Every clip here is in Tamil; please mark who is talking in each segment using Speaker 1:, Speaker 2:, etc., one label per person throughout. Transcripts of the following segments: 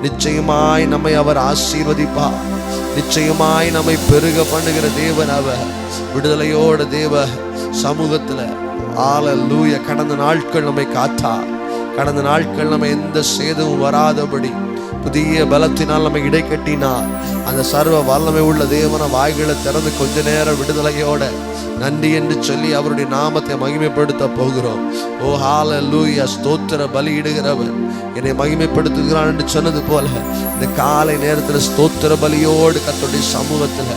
Speaker 1: நிச்சயமாய் நம்மை அவர் ஆசீர்வதிப்பார். நிச்சயமாய் நம்மை பெருக பண்ணுகிற தேவன் அவர். விடுதலையோட தேவ சமூகத்துல ஹல்லேலூயா. கடந்த நாட்கள் நம்மை காத்தார். கடந்த நாட்கள் நம்ம எந்த சேதமும் வராதபடி புதிய பலத்தினால் நம்மை இடை கட்டினார். அந்த சர்வ வல்லமை உள்ள தேவனை வாய்களை திறந்து கொஞ்ச நேரம் விடுதலையோட நன்றி என்று சொல்லி அவருடைய நாமத்தை மகிமைப்படுத்த போகிறோம். ஓ ஹல்லேலூயா. ஸ்தோத்திர பலியிடுகிறவர் என்னை மகிமைப்படுத்துகிறான் என்று சொன்னது போல இந்த காலை நேரத்தில் ஸ்தோத்திர பலியோடு கர்த்தருடைய சமூகத்துல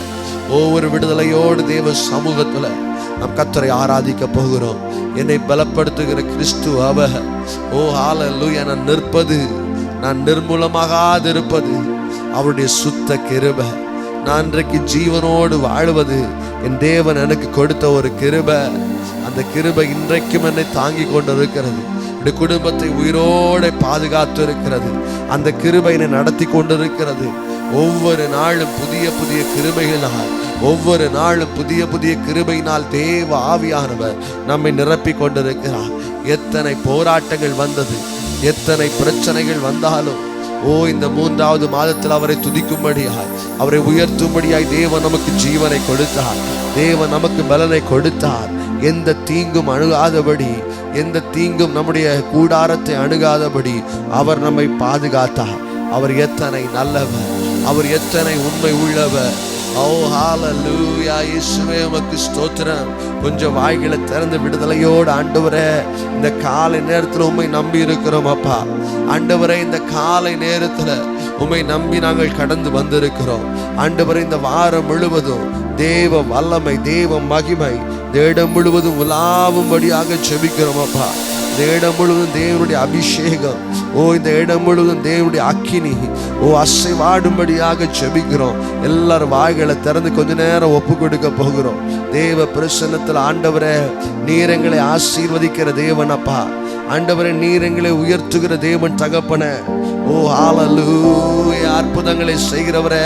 Speaker 1: ஒவ்வொரு விடுதலையோடு தேவ சமூகத்துல நாம் கர்த்தரை ஆராதிக்க போகிறோம். என்னை பலப்படுத்துகிற கிறிஸ்து அவர். ஓ ஹல்லேலூயா. நான் நிற்பது, நான் நிர்மூலமாகாதிருப்பது அவருடைய சுத்த கிருபை. நான் இன்றைக்கு ஜீவனோடு வாழ்வது என் தேவன் எனக்கு கொடுத்த ஒரு கிருபை. அந்த கிருபை இன்றைக்கும் என்னை தாங்கி கொண்டிருக்கிறது. என்னுடைய குடும்பத்தை உயிரோடு பாதுகாத்து இருக்கிறது. அந்த கிருபை என்னை நடத்தி கொண்டிருக்கிறது. ஒவ்வொரு நாளும் புதிய புதிய கிருபைகளால், ஒவ்வொரு நாளும் புதிய புதிய கிருபையினால் தேவ ஆவியானவர் நம்மை நிரப்பி கொண்டிருக்கிறார். எத்தனை போராட்டங்கள் வந்தது, எத்தனை பிரச்சனைகள் வந்தாலும் இந்த 3வது மாதத்தில் அவரை துதிக்கும்படியாய், அவரை உயர்த்தும்படியாய் தேவன் நமக்கு ஜீவனை கொடுத்தார். தேவன் நமக்கு பலனை கொடுத்தார். எந்த தீங்கும் அணுகாதபடி, எந்த தீங்கும் நம்முடைய கூடாரத்தை அணுகாதபடி அவர் நம்மை பாதுகாத்தார். அவர் எத்தனை நல்லவர், அவர் எத்தனை உண்மை உள்ளவர். ஓ ஹல்லேலூயா. இயேசுவே உமக்கு ஸ்தோத்திரம். கொஞ்சம் வாய்களை திறந்து விடுதலையோடு ஆண்டவரே இந்த காலை நேரத்தில் உம்மை நம்பி இருக்கிறோம் அப்பா. ஆண்டவரே இந்த காலை நேரத்தில் உம்மை நம்பி நாங்கள் கடந்து வந்திருக்கிறோம். ஆண்டவரே இந்த வாரம் முழுவதும் தேவ வல்லமை, தேவ மகிமை இந்த இடம் முழுவதும் உலாவும்படியாக ஜெபிக்கிறோம் அப்பா. இந்த இடம் முழுவதும் தேவனுடைய அபிஷேகம், இந்த இடம் முழுவதும் தேவனுடைய அக்கினி அசைவாடும்படியாக ஜெபிக்கிறோம். எல்லாரும் வாய்களை திறந்து கொஞ்ச நேரம் ஒப்பு கொடுக்க போகிறோம். தேவ பிரசன்னத்தில் ஆண்டவரே நீர் எங்களை ஆசீர்வதிக்கிற தேவன் அப்பா. ஆண்டவரே நீர் எங்களை உயர்த்துகிற தேவன் தகப்பனே. ஓ ஹல்லேலூயா. அற்புதங்களை செய்கிறவரே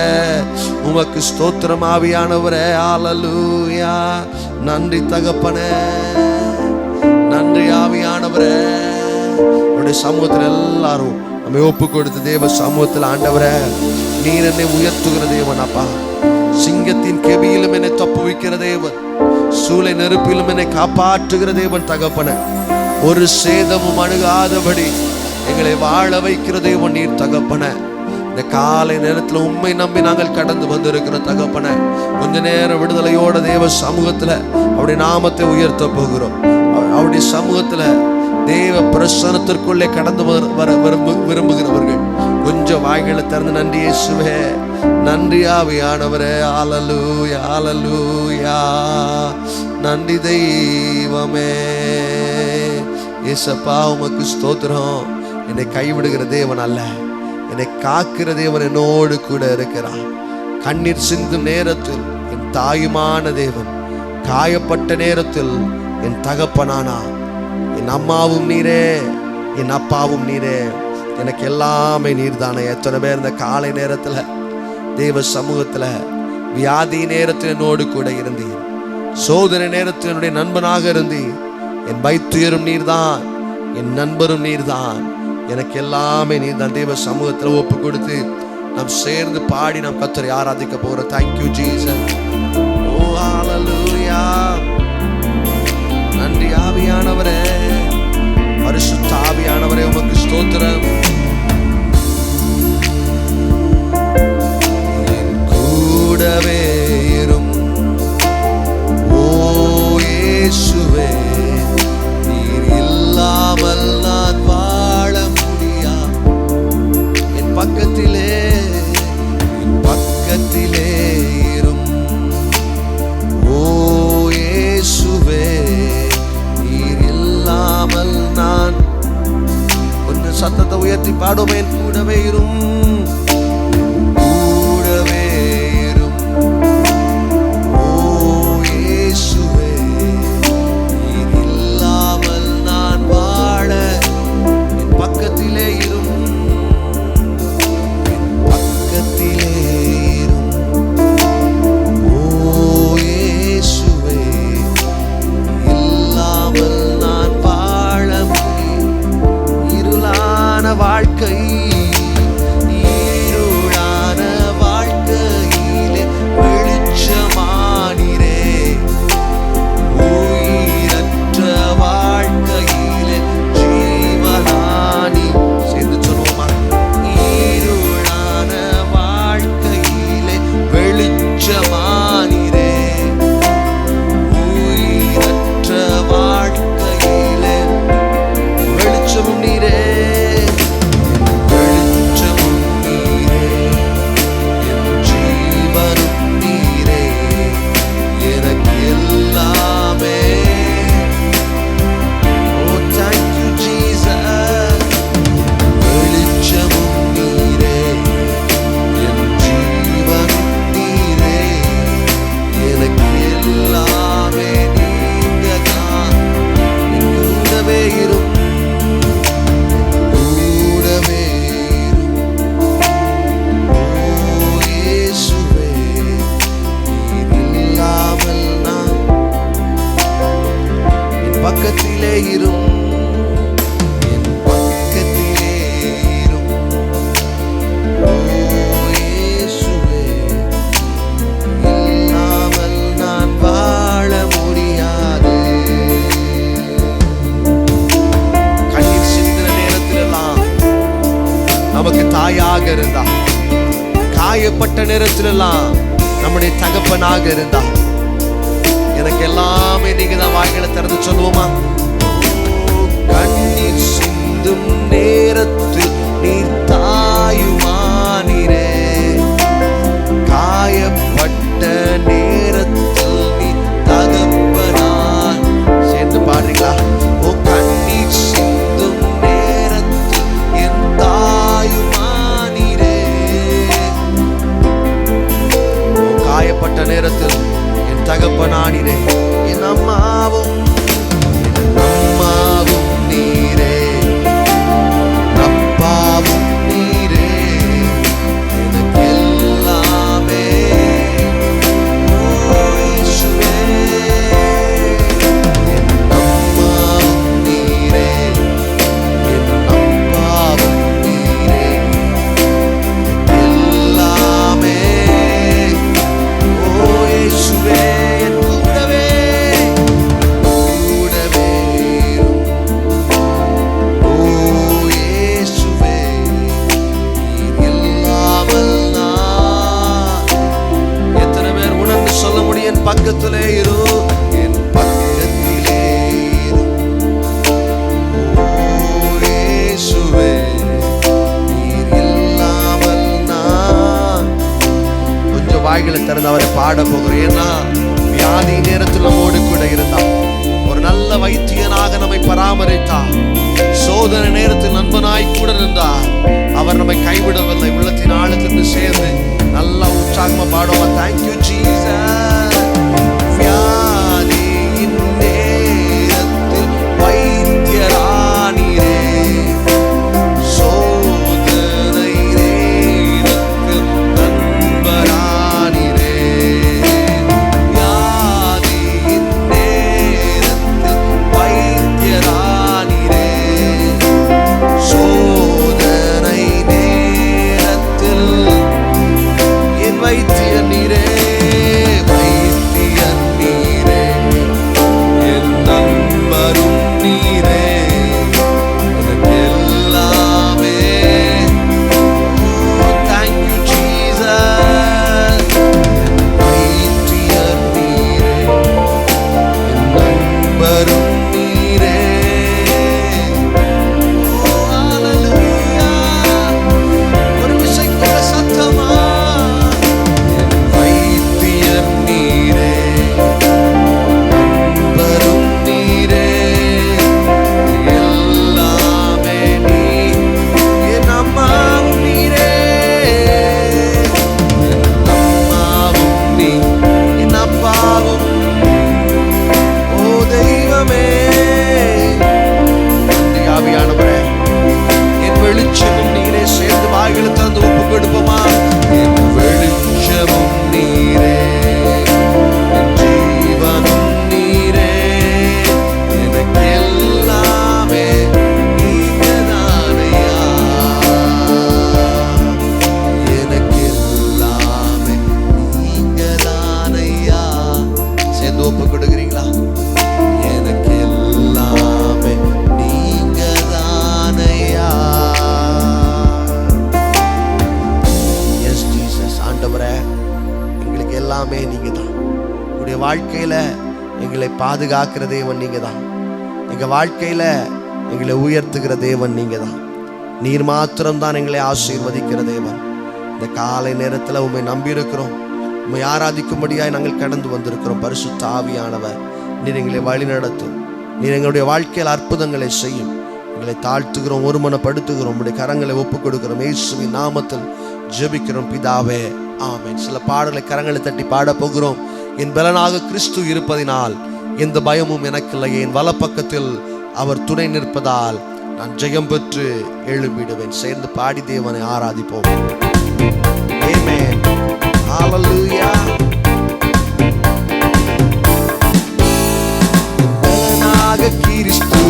Speaker 1: உமக்கு ஸ்தோத்திரம் ஆவியானவரே. ஹல்லேலூயா. நன்றி தகப்பனே, நன்றி ஆவியானவரே. உடைய சமூகத்தில் எல்லாரும் நம்மை ஒப்பு கொடுத்து தேவ சமூகத்தில் ஆண்டவரே நீர் என்னை உயர்த்துகிற தேவன் அப்பா. சிங்கத்தின் கெபியிலும் என்னை தப்புவிக்கிற தேவன், சூளை நெருப்பிலும் என்னை காப்பாற்றுகிற தேவன் தகப்பனே. ஒரு சேதமும் அணுகாதபடி எங்களை வாழ வைக்கிற தேவன் நீர் தகப்பனே. இந்த காலை நேரத்தில் உண்மை நம்பி நாங்கள் கடந்து வந்திருக்கிற தகப்பனே. கொஞ்ச நேரம் விடுதலையோட தேவ சமூகத்துல அவருடைய நாமத்தை உயர்த்த போகிறோம். அவருடைய சமூகத்துல தேவ பிரசன்னத்திற்குள்ளே கடந்து வர விரும்புகிறவர்கள் கொஞ்சம் வாய்களை திறந்து நன்றி இயேசுவே, நன்றி ஆவியானவரே. ஹல்லேலூயா, ஹல்லேலூயா. நன்றி தெய்வமே. இயேசப்பா உமக்கு ஸ்தோத்திரம். என்னை கைவிடுகிற தேவன் அல்ல, என்னை காக்கிற தேவன் என்னோடு கூட இருக்கிறார். கண்ணீர் சிந்தும் நேரத்தில் என் தாயுமான தேவன், காயப்பட்ட நேரத்தில் என் தகப்பனானா. என் அம்மாவும் நீரே, என் அப்பாவும் நீரே, எனக்கு எல்லாமே நீர் தானே. எத்தனை பேர் இந்த காலை நேரத்துல தேவ சமூகத்துல வியாதி நேரத்தில் என்னோடு கூட இருந்தீர், சோதனை நேரத்தில் என்னுடைய நண்பனாக இருந்தீர். என் வைத்துயரும் நீர்தான், என் நண்பரும் நீர்தான், எனக்கு எல்லாமே நீர்தான். தேவ சமூகத்தில் ஒப்பு கொடுத்து நாம் சேர்ந்து பாடி நாம் கர்த்தரை ஆராதிக்க போகிறோம். Thank you Jesus. Oh hallelujah. நன்றி ஆவியானவரே, பரிசுத்த ஆவியானவரே உமக்கு ஸ்தோத்திரம். என் கூடவே இரும் ஓ இயேசுவே, நீர் இல்லாமல் நான் வாழ முடியா. என் பக்கத்திலே, என் பக்கத்திலே இரும் ஓ இயேசுவே, நீர் இல்லாமல் நான். கொஞ்சம் சத்தத்தை உயர்த்தி பாடுமே. என் கூடவே இரும், கூடவே இரும் ஓ இயேசுவே, நீர் இல்லாமல் நான் வாழ. என் பக்கத்திலே இரும், என் பக்கத்திலே இரும் ஓ இயேசுவே, இல்லாமல் நான் வாழ முடியும். இருளான வாழ்க்கை தாயாக இருந்தா, காயப்பட்ட நேரத்திலெல்லாம் நம்முடைய தகப்பனாக இருந்தா, எனக்கு எல்லாமே நீங்க தான். வாய்களை திறந்து சொல்லுவோமா? கண்ணீர் சிந்தும் நேரத்தில் நீர் தாயுமானீரே, காயப்பட்ட நேரத்தில் நீ தகப்பனான். சேர்ந்து பாடுறீங்களா? ஓ கண்ணீர் சிந்தும் நேரத்தில் என் தாயுமானீரே, ஓ காயப்பட்ட நேரத்தில் என் தகப்பனானீரே, என் அம்மாவும் நீரே, அப்பாவும் நீரே, எனக்கு எல்லாமே. ஓ இயேசுவே, என் அம்மாவும் நீரே, என் அப்பாவும் நீரே, எல்லாமே. ஓ இயேசுவே, என் கூடவே பக்கத்திலே இரு, என் பக்கத்திலே இரு. ஓ இயேசுவே, நீர் இல்லாமல் நான். கொஞ்சம் வாய்களை திறந்து அவரை பாட போகிறேன். ஏன்னா வியாதி நேரத்தில் நம்மோடு கூட இருந்தா, ஒரு நல்ல வைத்தியனாக நம்மை பராமரித்தா, சோதனை நேரத்தில் நண்பனாய் கூட இருந்தா, அவர் நம்மை கைவிடவில்லை. உள்ளத்தின் ஆழத்திலிருந்து சேர்ந்து நல்லா உற்சாகமா பாடுவோம். Thank you Jesus. வியாதியின் நேரத்தில் வைத்தியரானீரே, சோதனை நேரத்தில் நண்பரானீரே, வியாதியின் நேரத்தில் வைத்தியரானீரே, சோதனை நேரத்தில் என் வைத்தியர் நீரே, வாழ்க்கையில எங்களை பாதுகாக்கிற தேவன் நீங்க தான். எங்க வாழ்க்கையில எங்களை உயர்த்துகிற தேவன் நீங்க தான். நீர் மாத்திரம் தான் எங்களை ஆசீர்வதிக்கிற தேவன். இந்த காலை நேரத்துல உம்மை நம்பி இருக்கிறோம். உம்மை ஆராதிக்கும்படியாய் நாங்கள் கடந்து வந்திருக்கிறோம். பரிசுத்த ஆவியானவர் நீர் எங்களை வழி நடத்தும். நீர் எங்களுடைய வாழ்க்கையில் அற்புதங்களை செய்யும். எங்களை தாழ்த்துகிறோம், ஒருமனப்படுத்துகிறோம். உம்முடைய கரங்களை ஒப்புக் கொடுக்கிறோம். இயேசுவின் நாமத்தில் ஜெபிக்கிறோம் பிதாவே, ஆமென். சில பாடல்களை கரங்களை தட்டி பாட போகிறோம். என் பலனாக கிறிஸ்து இருப்பதினால் எந்த பயமும் எனக்கில்லை. என் வலப்பக்கத்தில் அவர் துணை நிற்பதால் நான் ஜெயம் பெற்று எழும்பிடுவேன். சேர்ந்து பாடி தேவனை ஆராதிப்போம். ஆமென். ஹல்லேலூயா. பலனாக கிறிஸ்து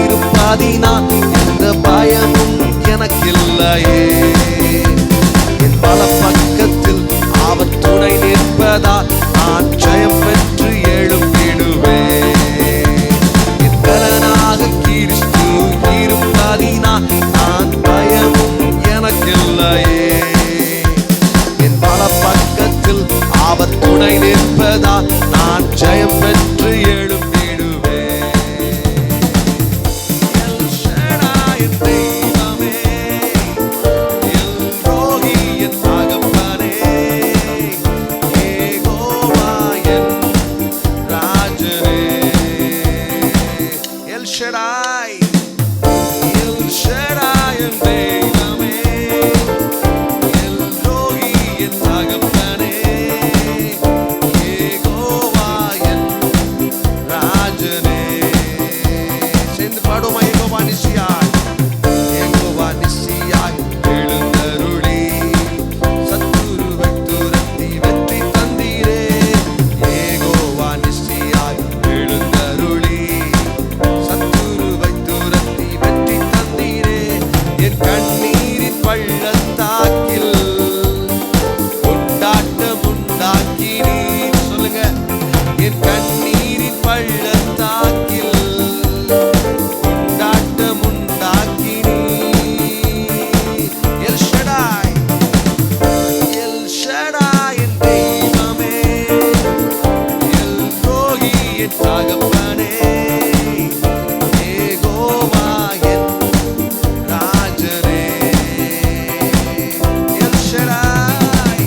Speaker 1: இருப்பதினால் எந்த பயமும் எனக்கில்லையே. என் வலப்பக்கத்தில் அவர் துணை நிற்பதால் நான் ஜெயம் பெற்று எழும்பிடுவேன். என் பலனாக கிறிஸ்து இருப்பதினால் நான் பயமும் எனக்கில்லை. இல்லையே. என் வலப்பக்கத்தில் அவர் துணை நிற்பதா நான் ஜெயம் பெற்று எழும்பிடுவேன். எல் ஷடாய் என் தெய்வமே, எல் ரோகி என் தகப்பனே, யெகோவா என் ராஜனே. எல் ஷடாய், எல் ஷடாய் என் தெய்வமே, எல் ரோகி என் தகப்பனே, யெகோவா என் ராஜனே. சேர்ந்து பாடுமா? யெகோவா நிசியாய், யெகோவா நிசியாய் எழுந்தருளி சத்துருவை துரத்தி வெற்றி தந்தீரே. யெகோவா நிசியாய் எழுந்தருளி சத்துருவை துரத்தி வெற்றி தந்தீரே. என் கண்ணீரின் பள்ளத்தாக்கில் கொண்டாட்டம் உண்டாக்கினீர். சொல்லுங்க, என் கண்ணீரின் பள்ளத்தாக்கில் கொண்டாட்டம் உண்டாக்கினீர். எல் ஷடாய், எல் ஷடாய் என் தெய்வமே, எல் ரோகி என் தகப்பனே, யெகோவா என் ராஜனே. எல் ஷடாய்,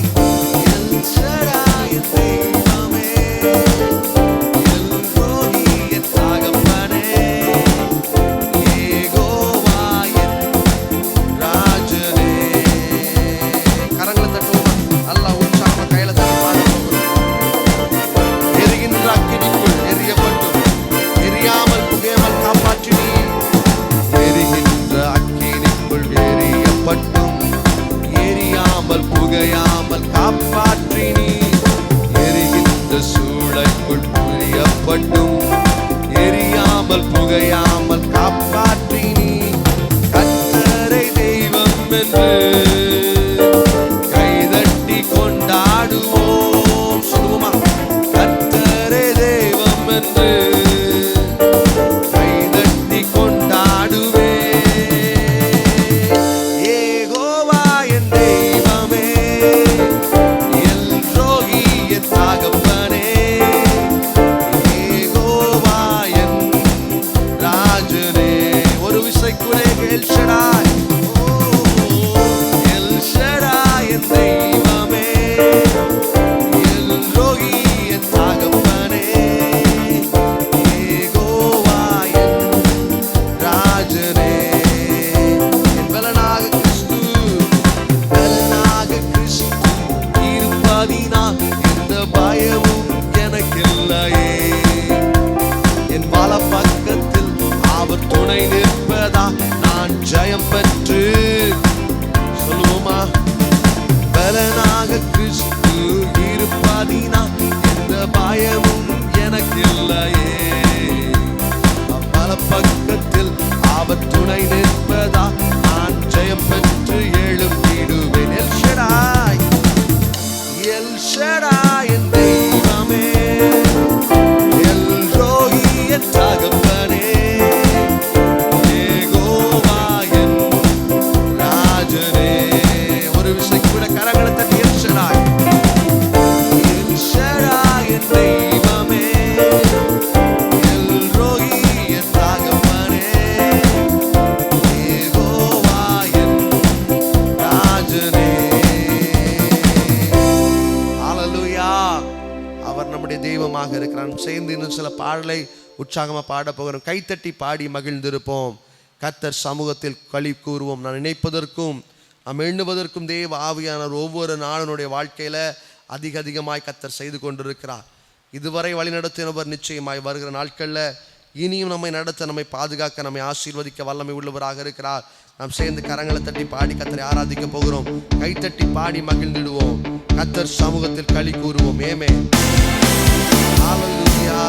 Speaker 1: எல் ஷடாய் என் தெய்வமே, எல் ரோகி என் தகப்பனே, யெகோவா என் ராஜனே. கரங்களை தட்டுவோமா? நல்லா உற்சாகமா கையில தட்டி பாடுவோம். எரிகின்ற அக்கினிக்குள் எரியப்பட்டும் எரியாமல் புகையாமல் காப்பாற்றினீர். எரிகின்ற அக்கினிக்குள் எரியப்பட்டும் எரியாமல் புகையாமல் காப்பாற்றினீர். எரிகின்ற சூளைக்குள் புரியப்பட்டும் எரியாமல் புகையாமல் காப்பாற்றினீர். கர்த்தரை தெய்வம் என்று கைதட்டி கொண்டாடுவோம். சொல்லுவோமா? கர்த்தரை தெய்வம் என்று கைதட்டி கொண்டாடுவே. யெகோவா என் தெய்வமே, எல் ரோகி என் தகப்பனே, யெகோவா என் ராஜனே. ஒரு விசை கூட எல் ஷடாய், எல் ஷடாய் என் தெய்வமே, எல் ரோகி என் தகப்பனே, யெகோவா என் ராஜனே. என் பலனாக கிறிஸ்து, பலனாக கிறிஸ்து இருப்பதினா எந்த பயமும் எனக்கில்லையே. என் வலப்பக்கத்தில் அவர் துணை நிற்பதா நான் ஜெயம் பெற்று. சொல்லுவோமா? பலனாக கிறிஸ்து இருப்பதினா எந்த பயமும் எனக்கில்லையே. வலப்பக்கத்தில் அவர் துணை நிற்பதா நான் ஜெயம் பெற்று எழும்பிடுவேன். எல் ஷடாய், எல் ஷடாய் என் தெய்வமே, எல் ரோகி என் தகப்பனே, யெகோவா என் ராஜனே. ஒரு விசை கூட கரங்களை தட்டி எல் ஷடாய், எல் ஷடாய் என் தெய்வமே, எல் ரோகி என் தகப்பனே, யெகோவா என் ராஜனே. ஹல்லேலூயா. அவர் நம்முடைய தெய்வமாக இருக்கிறார். சேர்ந்து இன்னும் சில பாடலை உற்சாகமா பாட போகிறோம். கைத்தட்டி பாடி மகிழ்ந்திருப்போம். கர்த்தர் சமூகத்தில் களி கூறுவோம். நான் நினைப்பதற்கும் நாம் எண்ணுவதற்கும் தேவ ஆவியானவர் ஒவ்வொரு நாளுடைய வாழ்க்கையில அதிகமாய் கர்த்தர் செய்து கொண்டிருக்கிறார். இதுவரை வழி நடத்தினவர் நிச்சயமாய் வருகிற நாட்கள்ல இனியும் நம்மை நடத்த, நம்மை பாதுகாக்க, நம்மை ஆசீர்வதிக்க வல்லமை உள்ளவராக இருக்கிறார். நாம் சேர்ந்து கரங்களை தட்டி பாடி கர்த்தரை ஆராதிக்க போகிறோம். கைத்தட்டி பாடி மகிழ்ந்திடுவோம். கர்த்தர் சமூகத்தில் களி கூறுவோம். ஆமென். ஹல்லேலூயா.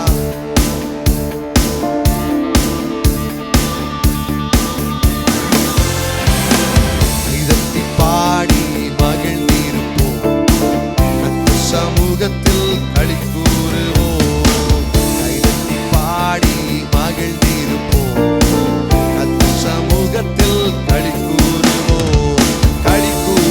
Speaker 1: கைதட்டி பாடி மகிழ்ந்திருப்போம். கர்த்தர் சமூகத்தில் களி கூறுவோம். கைதட்டி பாடி மகிழ்ந்திருப்போம். கர்த்தர் சமூகத்தில் களி கூறுவோம். களி கூறுவோம்.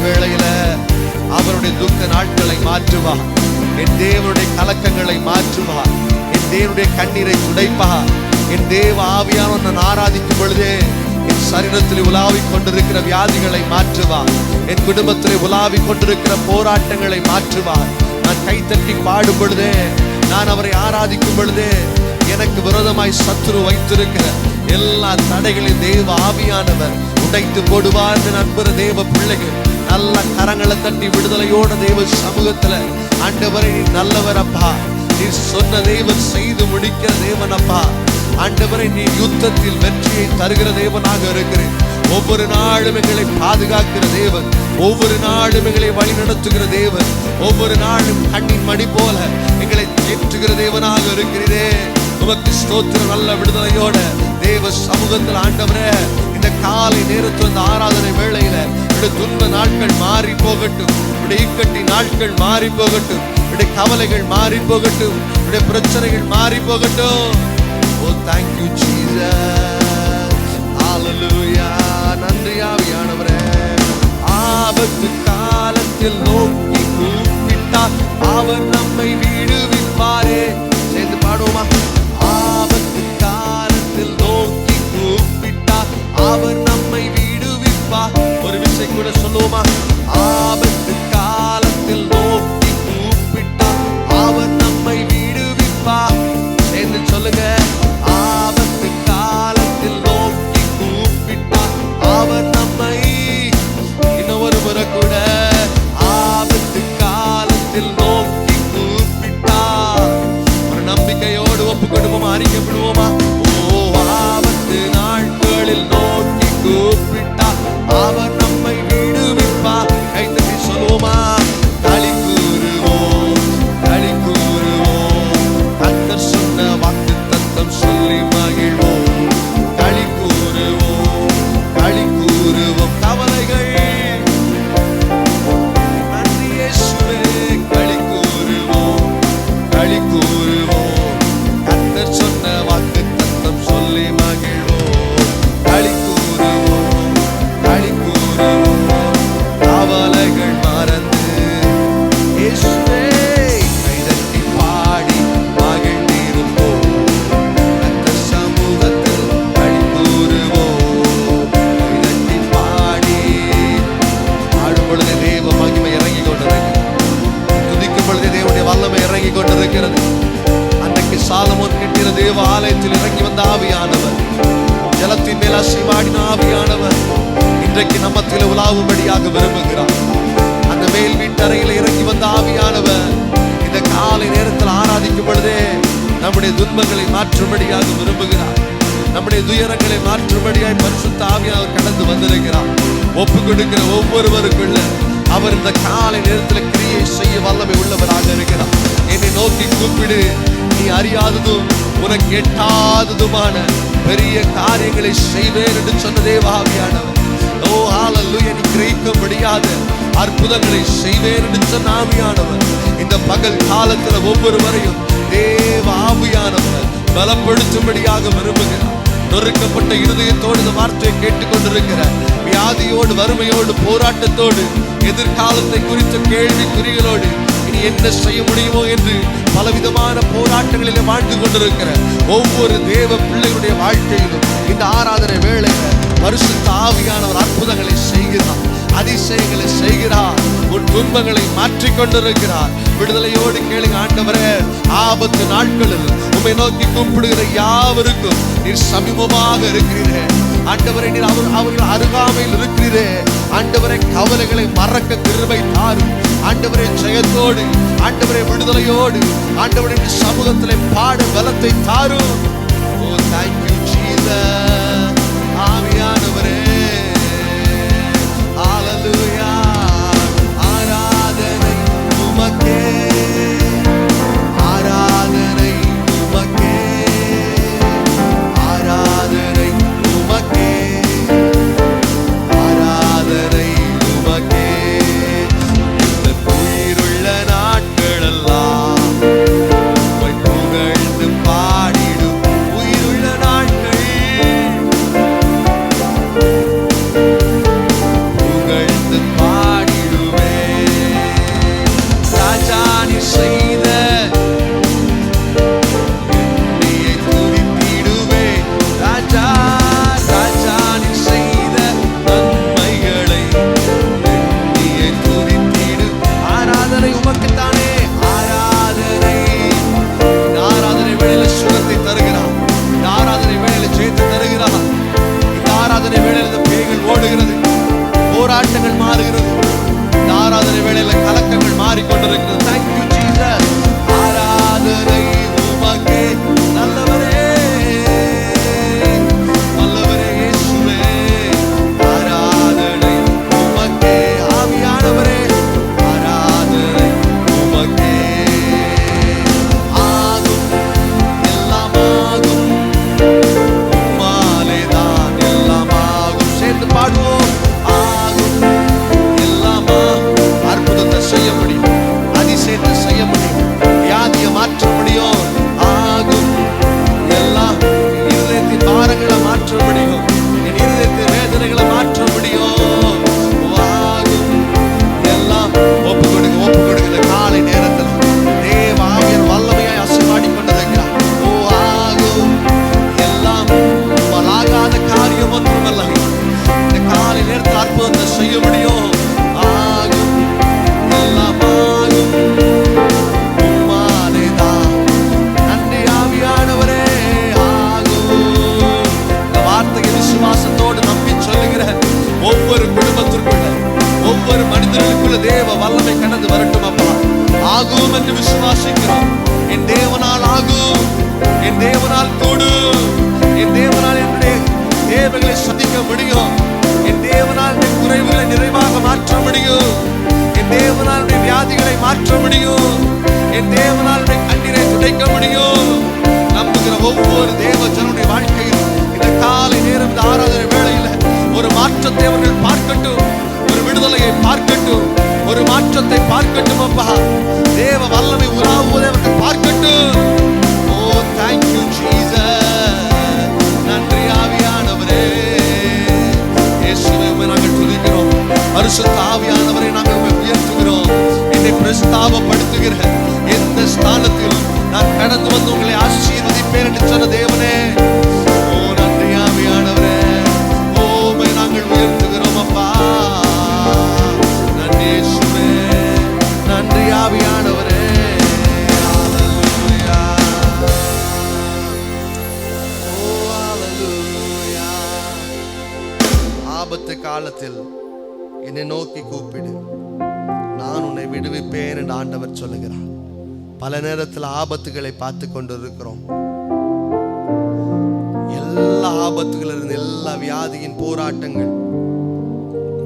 Speaker 1: வேளையில அவருடைய துக்க நாட்களை மாற்றுவார். என் தேவனுடைய கலக்கங்களை மாற்றுவார். என் தேவனுடைய கண்ணீரை துடைப்பார். என் தேவ ஆவியானவர் நான் ஆராதிக்கும் பொழுதே என் சரீரத்தில் உலாவிக் கொண்டிருக்கிற வியாதிகளை மாற்றுவார். என் குடும்பத்தில் உலாவிக் கொண்டிருக்கிற போராட்டங்களை மாற்றுவார். நான் கைத்தட்டி பாடும் பொழுதே, நான் அவரை ஆராதிக்கும் பொழுதே, எனக்கு விரோதமாய் சத்துரு வைத்திருக்கிற எல்லா தடைகளையும் தேவ ஆவியானவர் உடைத்து போடுவார். நண்பர் தேவ பிள்ளைகள் நல்ல கரங்களை தட்டி விடுதலையோட தேவ சமூகத்துல, ஆண்டவரை நீ நல்லவர் அப்பா, நீ சொன்ன தேவன் செய்து முடிக்கிற தேவன் அப்பா, ஆண்டவரை நீ யுத்தத்தில் வெற்றியை தருகிற தேவனாக இருக்கிறேன். ஒவ்வொரு நாளும் எங்களை பாதுகாக்கிற தேவன், ஒவ்வொரு நாளும் எங்களை வழி நடத்துகிற தேவன், ஒவ்வொரு நாளும் கண்ணின் மணி போல எங்களை தேற்றுகிற தேவனாக இருக்கிறீரே. உமக்கு ஸ்தோத்திரம். நல்ல விடுதலையோட தேவ சமூகத்தில் ஆண்டவரே, இந்த காலை நேரத்தில் இந்த ஆராதனை வேளையில துன்ப நாட்கள் மாறி போகட்டும், இக்கட்டி நாட்கள் மாறி போகட்டும், கவலைகள் மாறி போகட்டும், பிரச்சனைகள் மாறி போகட்டும். Oh, thank you Jesus. Hallelujah. நன்றி ஆவியானவரே. ஆபத்து காலத்தில் நோக்கி கூப்பிட்டார், அவர் நம்மை விடுவிப்பாரே. சேர்ந்து பாடுவோமா? ஆபத்து காலத்தில் நோக்கி கூப்பிட்டார், அவர் நம்மை விடுவிப்பார். ஒரு விஷயம் கூட சொல்லுவோமா? ஆபத்து காலத்தில் நோக்கி கூப்பிட்டார், அவர் நம்மை விடுவிப்பார். சேர்ந்து சொல்லுங்க. ஆபத்து காலத்தில் நோக்கி கூப்பிட்டார், அவர் நம்மை. இன்னொரு முறை கூட. ஆபத்து காலத்தில் நோக்கி கூப்பிட்டார். ஒரு நம்பிக்கையோடு ஒப்பு கொடுப்போமா? அறிக்கைப்படுவோமா? ஓ, ஆபத்து நாட்களில் நோக்கி கூப்பிட்டார், அவர் நம்மை விடுவிப்பார். கைத்தட்டி சொல்லுவோமா? களி கூறுவோம், களி கூறுவோம், கர்த்தர் சொன்ன வாக்கு தத்தம் சொல்லி மகிழ்வோம். களி கூறுவோம், களி கூறுவோம். கவலைகள் நன்றி இயேசுவே. களி கூறுவோம், களி கூறுவோம், கர்த்தர் சொன்ன வாக்கு தத்தம் சொல்லி மகிழ்வோம். களி கூறுவோம், களி கூறுவோம், கவலைகள் மறந்து இயேசுவே கைதட்டி பாடி மகிழ்ந்திருப்போம். கர்த்தர் சமூகத்தில் களி கூறுவோம். கைதட்டி பாடி பாடும் பொழுது தேவ மகிமை இறங்கி கொண்டிருக்கிறது. துதிக்கும் பொழுது தேவனுடைய வல்லமை இறங்கி கொண்டிருக்கிறது. அன்றைக்கு சாலமோன் கட்டின தேவ ஆலயத்தில் இறங்கி வந்த ஆவியானவர், ஜலத்தின் மேல் அசைவாடின ஆவியானவர் இன்றைக்கு நம்மத்தில் உலாவும்படியாக விரும்புகிறார். அந்த மேல் வீட்டறையில் இறங்கி வந்த ஆவியானவர் இந்த காலை நேரத்தில் ஆராதிக்கும் பொழுதே நம்முடைய துன்பங்களை மாற்றும்படியாக விரும்புகிறார். நம்முடைய துயரங்களை மாற்றும்படியாய் பரிசுத்த ஆவியானவர் கடந்து வந்திருக்கிறார். ஒப்பு கொடுக்கிற ஒவ்வொருவருக்குள்ள அவர் இந்த காலை நேரத்தில் கிரியை செய்ய வல்லமை உள்ளவராக இருக்கிறார். என்னை நோக்கி கூப்பிடு, நீ அறியாததும் உனக்கு எட்டாததுமான பெரிய காரியங்களை செய்வேன் என்று சொன்ன தேவ ஆவியானவர். ஓ ஹalleluya. நீ கிரகிக்க முடியாத அற்புதங்களை செய்வேன் என்று சொன்ன ஆவியானவர் இந்த பகல் காலத்துல ஒவ்வொருவரையும் தேவ ஆவியானவர் பலப்படுத்தும்படியாக விரும்புகிறார். நொறுக்கப்பட்ட இருதயத்தோடு இந்த வார்த்தையை கேட்டுக்கொண்டிருக்கிற, வியாதியோடு, வறுமையோடு, போராட்டத்தோடு, எதிர்காலத்தை குறித்த கேள்விக்குறிகளோடு இனி என்ன செய்ய முடியுமோ என்று பலவிதமான போராட்டங்களிலே வாழ்ந்து கொண்டிருக்கிற ஒவ்வொரு தேவ பிள்ளைகளுடைய வாழ்க்கையிலும் இந்த ஆராதனை வேளையில பரிசுத்த ஆவியானவர் அற்புதங்களை செய்கிறார், அதிசயங்களை செய்கிறார். உன் துன்பங்களை மாற்றிக் கொண்டிருக்கிறார். விடுதலையோடு கேளுங்க. ஆண்டவரே, ஆபத்து நாட்களில் உம்மை நோக்கி கூப்பிடுகிற யாவருக்கும் நீர் சமீபமாக இருக்கிறீரே. ஆண்டவரே, நீர் அவர்கள் அருகாமையில் இருக்கிறீரே. ஆண்டவரே, கவலைகளை மறக்க கிருபை தாரும். ஆண்டவரே, ஜெயத்தோடு, ஆண்டவரே, விடுதலையோடு, ஆண்டவரே, சமூகத்திலே பாட பலத்தை தாரும். ஓ, thank you Jesus. ஆவியானவரே, ஹalleluya. ஆராதனை உமக்கே, ஆராதனை உமக்கே, ஆராதனை உமக்கே, ஆராதனை உமக்கே. இந்த உயிருள்ள நாட்களெல்லாம் உம்மை புகழ்ந்து பாடிடும். உயிருள்ள நாட்கள் போராட்டங்கள் மாறுகிறது. இந்த ஆராதனை வேளையில கலக்கங்கள் மாறிக்கொண்டிருக்கிறது. Thank you Jesus. ஆராதனை உமக்கே நல்லவரே, நல்லவரே இயேசுவே. ஆராதனை உமக்கே ஆவியானவரே, ஆராதனை உமக்கே. ஆகும் எல்லாம் ஆகும், உம்மாலேதான் எல்லாம் ஆகும். சேர்ந்து பாடுவோம். ஆகும் எல்லாம் அற்புதத்தை செய்ய முடியும், அதிசயத்தை செய்ய முடியும், வியாதியை மாற்ற முடியும். ஆகும் எல்லாம் இருதயத்தின் பாரங்களை மாற்ற முடியும், என் இருதயத்தின் வேதனைகளை மாற்ற முடியும். ஆகும் எல்லாம். ஒப்பு கொடுங்க, ஒப்பு கொடுங்க. காலை நேரத்தில் தேவ ஆவியர் வல்லமையாய் அசைவாடி கொண்டிருக்கிறார். ஓ ஆகும் எல்லாம். ஆகாத காரியம் ஒன்றுமல்ல. இந்த காலை நேரத்தில் அற்புதத்தை செய்ய முடியும். ஆகும் எல்லாம் ஆகும், உம்மாலேதான். நன்றி ஆவியானவரே. ஆகும். இந்த வார்த்தையை விசுவாசத்தோடு நம்பி சொல்லுகிற ஒவ்வொரு குடும்பத்திற்குள்ள, ஒவ்வொரு மனிதர்களுக்குள்ள தேவ வல்லமை கடந்து வரட்டும் அப்பா. ஆகும் என்று விசுவாசிக்கிறோம். என் தேவனால் ஆகும், என் தேவனால் கூடும், என் தேவனால் என்னுடைய தேவைகளை சந்திக்க முடியும், என் தேவனால் என் குறைவுகளை நிறைவாக மாற்ற முடியும், என் தேவனால் வியாதிகளை மாற்ற முடியும், என் தேவனால் கண்ணீரை துடைக்க முடியும். நம்புகிற ஒவ்வொரு தேவ ஜனனுடைய வாழ்க்கையில் இந்த காலை நேரம், இந்த ஆராதனை வேளையில் ஒரு மாற்றத்தை அவர்கள் பார்க்கட்டும், ஒரு விடுதலையை பார்க்கட்டும், ஒரு மாற்றத்தை பார்க்கட்டும் அப்பா. தேவ வல்லமை உலாவுவதை அவர்கள் பார்க்கட்டும். ஓ தேங்க் யூ ஜீசஸ். நன்றி ஆவியானவரே. இயேசுவே உம்மை நாங்கள் துதிக்கிறோம். பரிசுத்த ஆவியானவரை நாங்கள் உம்மை உயர்த்துகிறோம். என்னை பிரஸ்தாபப்படுத்துகிற எந்த ஸ்தானத்திலும் நான் கடந்து வந்து உங்களை ஆசீர்வதிப்பேன் என்று சொன்ன தேவனே, ஓ நன்றி ஆவியானவரே. ஓ உம்மை நாங்கள் உயர்த்துகிறோம் அப்பா. நன்றி இயேசுவே, நன்றி ஆவியானவரே. ஆபத்து காலத்தில் என்னை நோக்கி கூப்பிடு, நான் உன்னை விடுவிப்பேன் என்று ஆண்டவர் சொல்லுகிறார். பல நேரத்தில் ஆபத்துகளை பார்த்து கொண்டிருக்கிறோம். எல்லா ஆபத்துகளிலிருந்து, எல்லா வியாதியின் போராட்டங்கள்,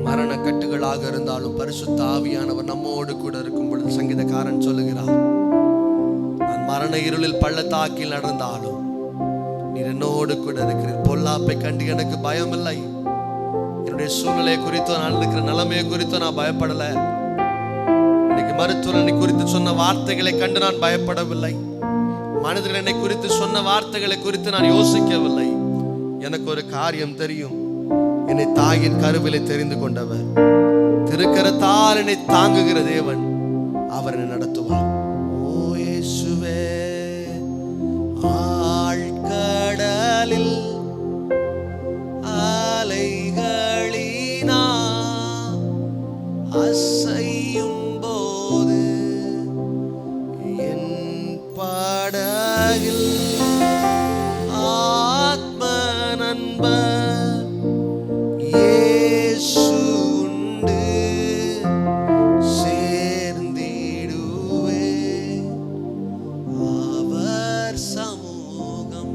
Speaker 1: மரண கட்டுகளாக இருந்தாலும் பரிசுத்த ஆவியானவர் நம்மோடு கூட இருக்கும் பொழுது சங்கீதக்காரன் சொல்லுகிறார், நான் மரண இருளில் பள்ளத்தாக்கில் நடந்தாலும் நீர் என்னோடு கூட இருக்கிறீர். பொல்லாப்பை கண்டு எனக்கு பயம் இல்லை. என்னுடைய சூழ்நிலை குறித்தோ, நான் இருக்கிற நிலைமையை குறித்தோ நான் பயப்படல. இன்னைக்கு மருத்துவரை குறித்து சொன்ன வார்த்தைகளை கண்டு நான் பயப்படவில்லை. மனிதர்கள் என்னை குறித்து சொன்ன வார்த்தைகளை குறித்து நான் யோசிக்கவில்லை. எனக்கு ஒரு காரியம் தெரியும், என்னை தாயின் கருவிலை தெரிந்து கொண்டவர், திருக்கரத்தால் என்னை தாங்குகிற தேவன், அவர் என்னை நடத்துவார். ஓ இயேசுவே. ஆழ்கடலில் அலைகளினா அசையும் போது என் படகில் ஆத்ம நண்பர் இயேசு உண்டு, சேர்ந்திடுவே அவர் சமூகம்.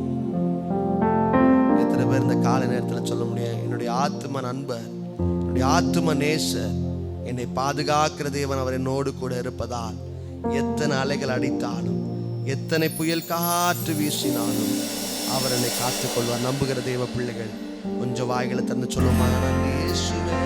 Speaker 1: எத்தனை பேர் இந்த காலை நேரத்தில் சொல்ல முடியும், என்னுடைய ஆத்ம நண்பர், என்னுடைய ஆத்ம நேசர், என்னை பாதுகாக்கிற தேவன் அவர் என்னோடு கூட இருப்பதால் எத்தனை அலைகள் அடித்தாலும், எத்தனை புயல் காற்று வீசினாலும் அவர் என்னை காத்துக் கொள்வார். நம்புகிற தேவ பிள்ளைகள் கொஞ்சம் வாய்களை திறந்து சொல்லுமா, இயேசுவே.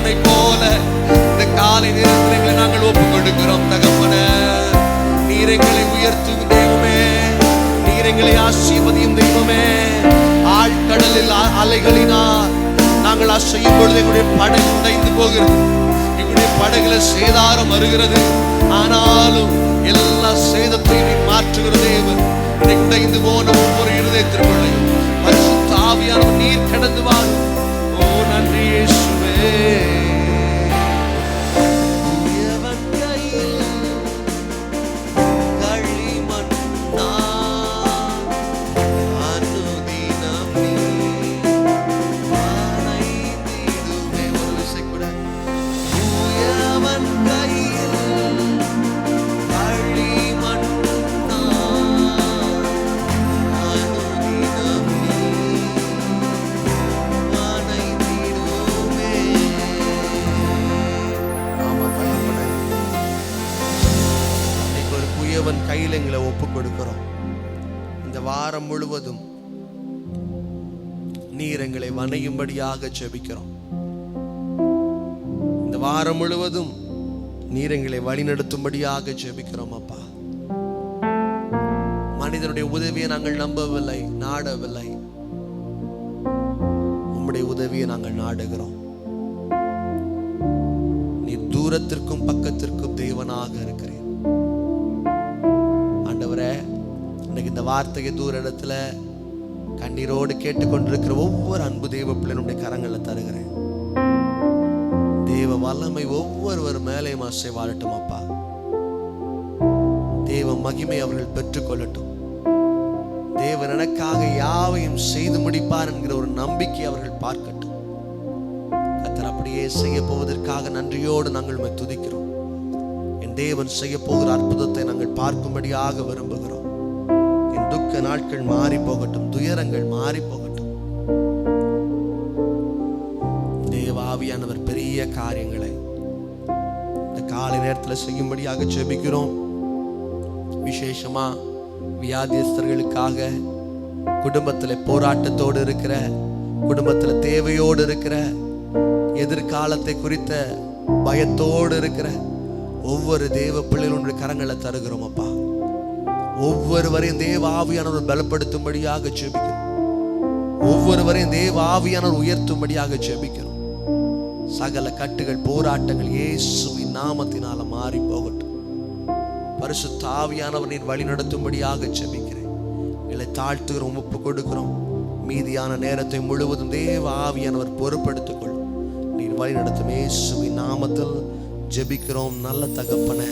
Speaker 1: மண்ணை போல இந்த காலை நேரத்தில் எங்களை நாங்கள் ஒப்புக் கொடுக்கிறோம் தகப்பனே. நீர் எங்களை உயர்த்தும் தெய்வமே, நீர் எங்களை ஆசீர்வதியும் தெய்வமே. ஆழ்கடலில் அலைகளினால் நாங்கள் அசையும் பொழுது எங்களுடைய படகு உடைந்து போகிறது, எங்களுடைய படகுல சேதாரம் வருகிறது. ஆனாலும் எல்லா சேதத்தையும் நீ மாற்றுகிற தேவன். உடைந்து போன ஒவ்வொரு இருதயத்திற்குள்ளையும் பரிசுத்த ஆவியானவர் நீர் கடந்து வாரும். ஓ நன்றி இயேசுவே. கையில் எங்களை ஒப்புக் கொடுக்கிறோம். இந்த வாரம் முழுவதும் நீர் எங்களை வணையும்படியாக ஜெபிக்கிறோம். இந்த வாரம் முழுவதும் நீர் எங்களை வழிநடத்தும்படியாக ஜெபிக்கிறோம் அப்பா. மனிதனுடைய உதவியை நாங்கள் நம்பவில்லை, நாடவில்லை. உம்முடைய உதவியை நாங்கள் நாடுகிறோம். நீர் தூரத்திற்கும் பக்கத்திற்கும் தேவனாக இருக்கிறீர். இன்னைக்கு இந்த வார்த்தையை தூர இடத்துல கண்ணீரோடு கேட்டுக்கொண்டிருக்கிற ஒவ்வொரு அன்பு தேவ பிள்ளைகளுடைய கரங்களை தருகிறேன். தேவ வல்லமை ஒவ்வொருவர் மேலேயும் ஆசை வாழட்டும் அப்பா. தேவ மகிமை அவர்கள் பெற்றுக்கொள்ளட்டும். தேவன் எனக்காக யாவையும் செய்து முடிப்பார் என்கிற ஒரு நம்பிக்கை அவர்கள் பார்க்கட்டும். கர்த்தர் அப்படியே செய்ய போவதற்காக நன்றியோடு நாங்கள் துதிக்கிறோம். என் தேவன் செய்ய போகிற அற்புதத்தை நாங்கள் பார்க்கும்படியாக விரும்புகிறோம். என் துக்க நாட்கள் மாறி போகட்டும், துயரங்கள் மாறி போகட்டும். தேவ ஆவியானவர் பெரிய காரியங்களை இந்த காலை நேரத்தில் செய்யும்படியாக ஜெபிக்கிறோம். விசேஷமா வியாதியஸ்தர்களுக்காக, குடும்பத்தில் போராட்டத்தோடு இருக்கிற, குடும்பத்தில் தேவையோடு இருக்கிற, எதிர்காலத்தை குறித்த பயத்தோடு இருக்கிற ஒவ்வொரு தேவ பிள்ளைகளுடைய கரங்களை தருகிறோம் அப்பா. ஒவ்வொருவரையும் தேவ ஆவியானவர் பலப்படுத்தும்படியாக ஜெபிக்கிறோம். ஒவ்வொருவரையும் தேவ ஆவியானவர் உயர்த்தும்படியாக ஜெபிக்கிறோம். சகல கட்டுகள், போராட்டங்கள் இயேசுவின் நாமத்தினால மாறி போகட்டும். பரிசுத்த ஆவியானவர் நீர் வழி நடத்தும்படியாக ஜெபிக்கிறேன். எங்களை தாழ்த்துகிறோம், ஒப்பு கொடுக்கிறோம். மீதியான நேரத்தை முழுவதும் தேவ ஆவியானவர் பொறுப்படுத்திக் கொள்ளும். நீர் வழி நடத்தும் இயேசுவின் நாமத்தில் ஜெபிக்கிறோம் நல்ல தகப்பனே.